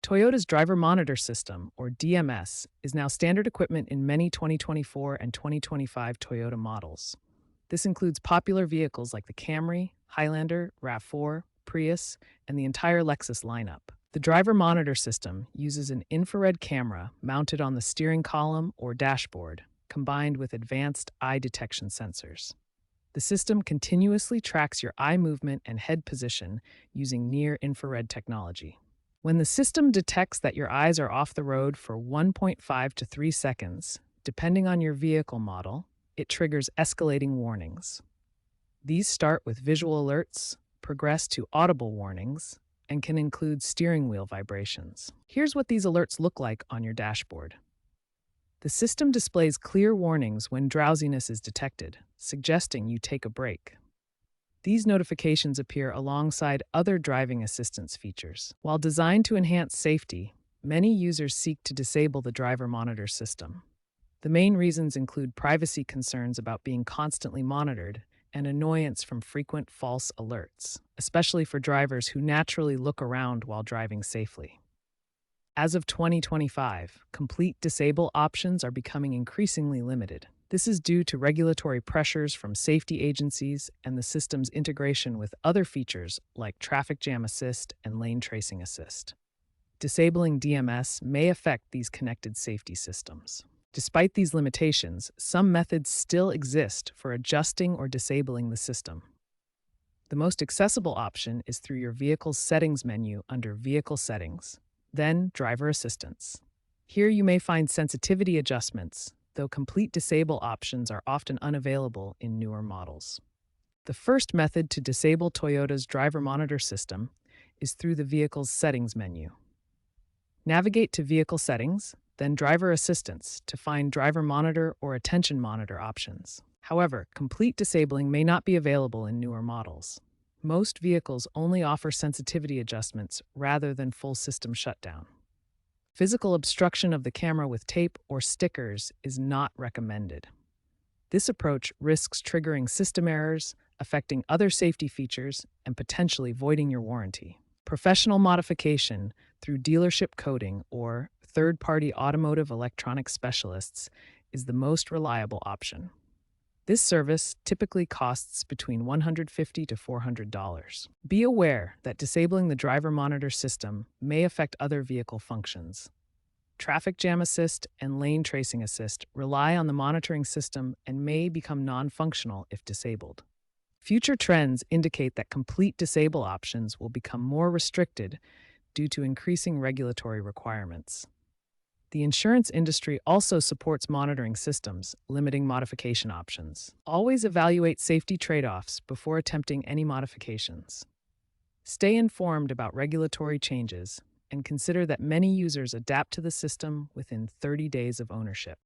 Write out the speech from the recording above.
Toyota's Driver Monitor System, or DMS, is now standard equipment in many 2024 and 2025 Toyota models. This includes popular vehicles like the Camry, Highlander, RAV4, Prius, and the entire Lexus lineup. The Driver Monitor System uses an infrared camera mounted on the steering column or dashboard, combined with advanced eye detection sensors. The system continuously tracks your eye movement and head position using near-infrared technology. When the system detects that your eyes are off the road for 1.5 to 3 seconds, depending on your vehicle model, it triggers escalating warnings. These start with visual alerts, progress to audible warnings, and can include steering wheel vibrations. Here's what these alerts look like on your dashboard. The system displays clear warnings when drowsiness is detected, suggesting you take a break. These notifications appear alongside other driving assistance features. While designed to enhance safety, many users seek to disable the driver monitor system. The main reasons include privacy concerns about being constantly monitored and annoyance from frequent false alerts, especially for drivers who naturally look around while driving safely. As of 2025, complete disable options are becoming increasingly limited. This is due to regulatory pressures from safety agencies and the system's integration with other features like traffic jam assist and lane tracing assist. Disabling DMS may affect these connected safety systems. Despite these limitations, some methods still exist for adjusting or disabling the system. The most accessible option is through your vehicle's settings menu under Vehicle Settings, then Driver Assistance. Here you may find sensitivity adjustments, though complete disable options are often unavailable in newer models. The first method to disable Toyota's driver monitor system is through the vehicle's settings menu. Navigate to Vehicle Settings, then Driver Assistance to find Driver Monitor or Attention Monitor options. However, complete disabling may not be available in newer models. Most vehicles only offer sensitivity adjustments rather than full system shutdown. Physical obstruction of the camera with tape or stickers is not recommended. This approach risks triggering system errors, affecting other safety features, and potentially voiding your warranty. Professional modification through dealership coding or third-party automotive electronics specialists is the most reliable option. This service typically costs between $150 to $400. Be aware that disabling the driver monitor system may affect other vehicle functions. Traffic jam assist and lane tracing assist rely on the monitoring system and may become non-functional if disabled. Future trends indicate that complete disable options will become more restricted due to increasing regulatory requirements. The insurance industry also supports monitoring systems, limiting modification options. Always evaluate safety trade-offs before attempting any modifications. Stay informed about regulatory changes and consider that many users adapt to the system within 30 days of ownership.